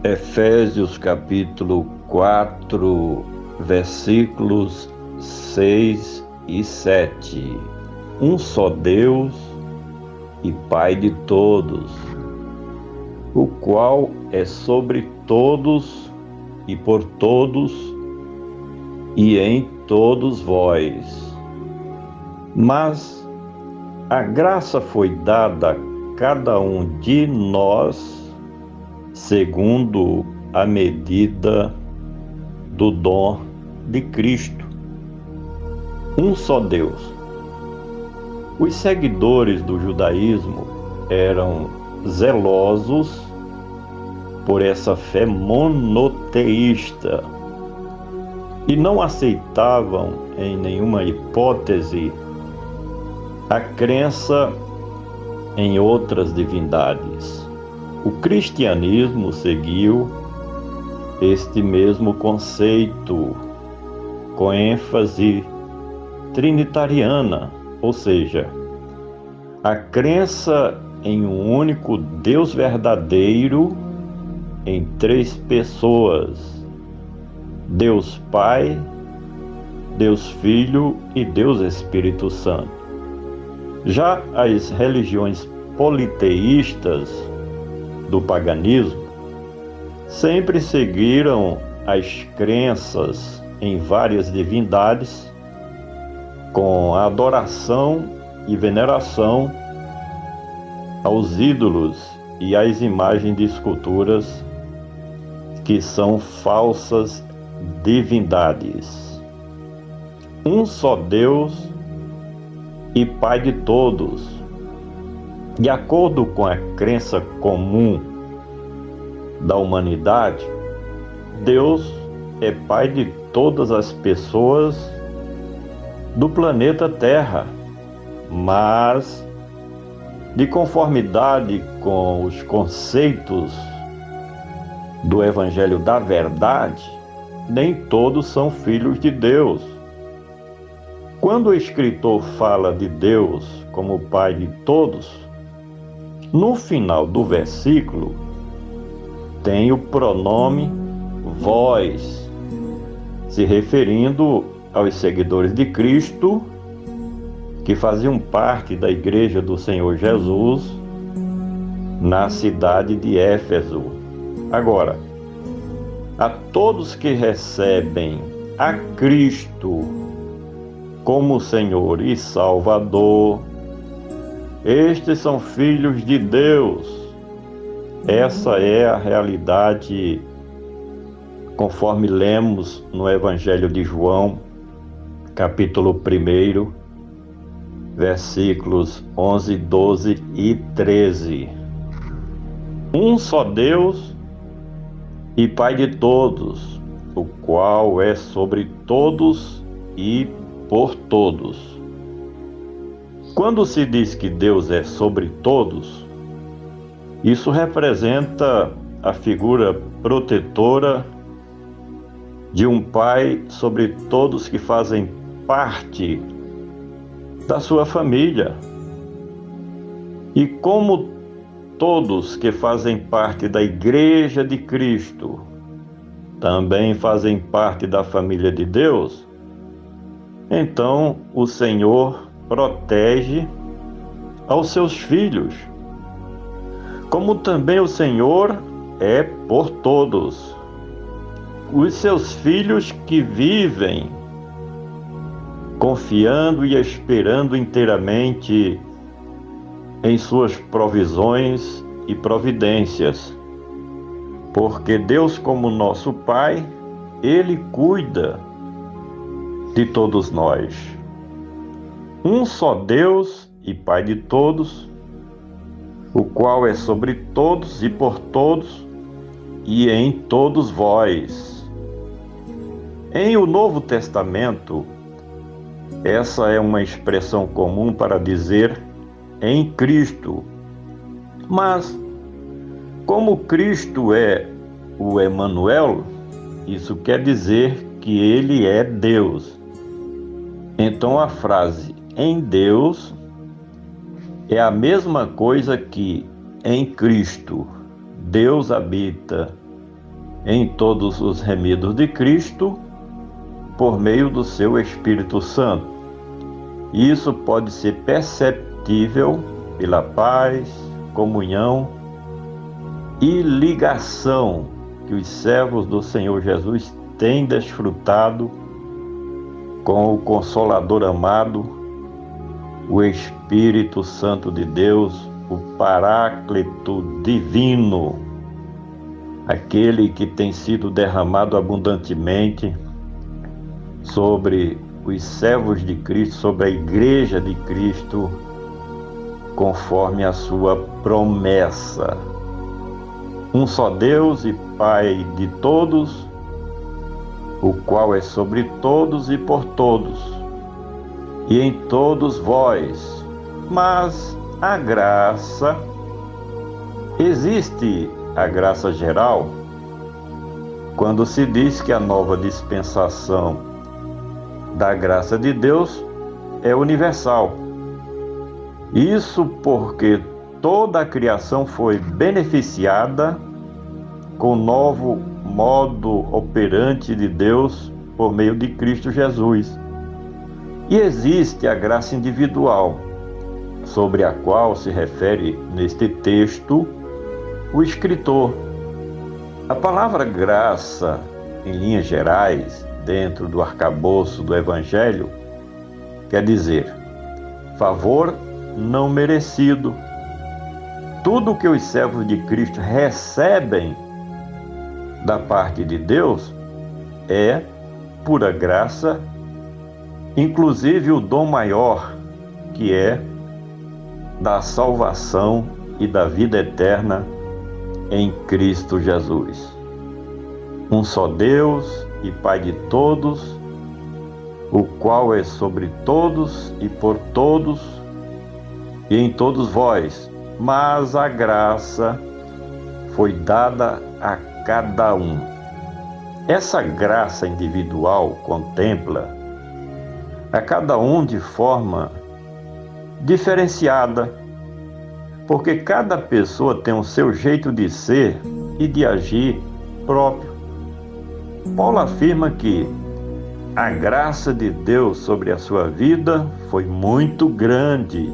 Efésios capítulo 4, versículos 6 e 7. Um só Deus e Pai de todos, o qual é sobre todos e por todos e em todos vós. Mas a graça foi dada a cada um de nós segundo a medida do dom de Cristo. Um só Deus. Os seguidores do judaísmo eram zelosos por essa fé monoteísta e não aceitavam em nenhuma hipótese a crença em outras divindades. O cristianismo seguiu este mesmo conceito, com ênfase trinitariana, ou seja, a crença em um único Deus verdadeiro em três pessoas: Deus Pai, Deus Filho e Deus Espírito Santo. Já as religiões politeístas do paganismo sempre seguiram as crenças em várias divindades, com a adoração e veneração aos ídolos e às imagens de esculturas que são falsas divindades. Um só Deus e Pai de todos. De acordo com a crença comum da humanidade, Deus é Pai de todas as pessoas do planeta Terra, mas, de conformidade com os conceitos do Evangelho da Verdade, nem todos são filhos de Deus. Quando o escritor fala de Deus como Pai de todos, no final do versículo tem o pronome vós, se referindo aos seguidores de Cristo que faziam parte da Igreja do Senhor Jesus na cidade de Éfeso. Agora, a todos que recebem a Cristo como Senhor e Salvador, estes são filhos de Deus. Essa é a realidade conforme lemos no Evangelho de João, capítulo 1, versículos 11, 12 e 13. Um só Deus e Pai de todos, o qual é sobre todos e por todos. Quando se diz que Deus é sobre todos, isso representa a figura protetora de um pai sobre todos que fazem parte da sua família. E como todos que fazem parte da Igreja de Cristo também fazem parte da família de Deus, então o Senhor protege aos seus filhos, como também o Senhor é por todos. Os seus filhos que vivem confiando e esperando inteiramente em suas provisões e providências, porque Deus, como nosso Pai, Ele cuida de todos nós. Um só Deus e Pai de todos, o qual é sobre todos e por todos e em todos vós. Em o Novo Testamento, essa é uma expressão comum para dizer em Cristo. Mas, como Cristo é o Emanuel, isso quer dizer que Ele é Deus. Então a frase em Deus é a mesma coisa que em Cristo. Deus habita em todos os remidos de Cristo por meio do seu Espírito Santo. E isso pode ser perceptível pela paz, comunhão e ligação que os servos do Senhor Jesus têm desfrutado com o Consolador amado, o Espírito Santo de Deus, o Paráclito divino, aquele que tem sido derramado abundantemente sobre os servos de Cristo, sobre a Igreja de Cristo, conforme a sua promessa. Um só Deus e Pai de todos, o qual é sobre todos e por todos, e em todos vós. Mas a graça, existe a graça geral, quando se diz que a nova dispensação da graça de Deus é universal. Isso porque toda a criação foi beneficiada com o novo modo operante de Deus por meio de Cristo Jesus. E existe a graça individual, sobre a qual se refere neste texto o escritor. A palavra graça, em linhas gerais, dentro do arcabouço do Evangelho, quer dizer favor não merecido. Tudo que os servos de Cristo recebem da parte de Deus é pura graça, inclusive o dom maior, que é da salvação e da vida eterna em Cristo Jesus. Um só Deus e Pai de todos, o qual é sobre todos e por todos e em todos vós, mas a graça foi dada a cada um. Essa graça individual contempla a cada um de forma diferenciada, porque cada pessoa tem o seu jeito de ser e de agir próprio. Paulo afirma que a graça de Deus sobre a sua vida foi muito grande,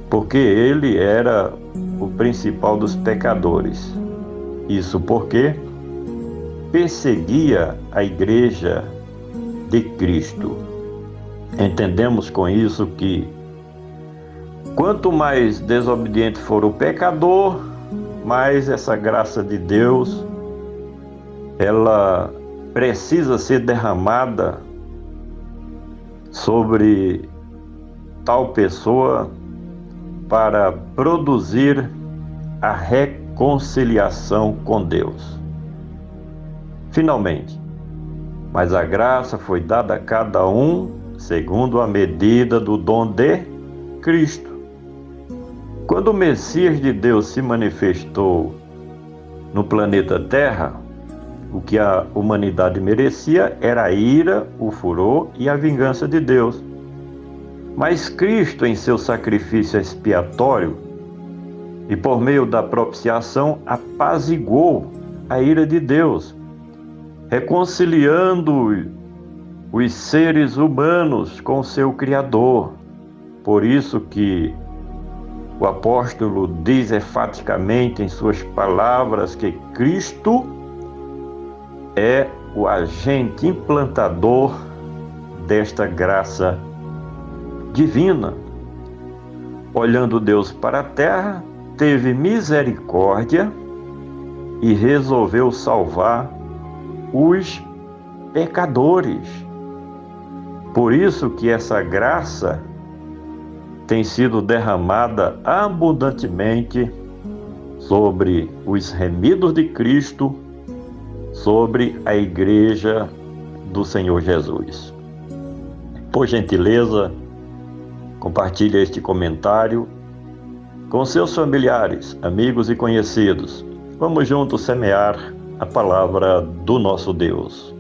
porque ele era o principal dos pecadores. Isso porque perseguia a Igreja de Cristo. Entendemos com isso que quanto mais desobediente for o pecador, mais essa graça de Deus, ela precisa ser derramada sobre tal pessoa para produzir a reconciliação com Deus. Finalmente, mas a graça foi dada a cada um segundo a medida do dom de Cristo. Quando o Messias de Deus se manifestou no planeta Terra, o que a humanidade merecia era a ira, o furor e a vingança de Deus. Mas Cristo, em seu sacrifício expiatório e por meio da propiciação, apaziguou a ira de Deus, reconciliando os seres humanos com seu Criador. Por isso que o apóstolo diz enfaticamente em suas palavras que Cristo é o agente implantador desta graça divina. Olhando Deus para a terra, teve misericórdia e resolveu salvar os pecadores. Por isso que essa graça tem sido derramada abundantemente sobre os remidos de Cristo, sobre a Igreja do Senhor Jesus. Por gentileza, compartilhe este comentário com seus familiares, amigos e conhecidos. Vamos juntos semear a palavra do nosso Deus.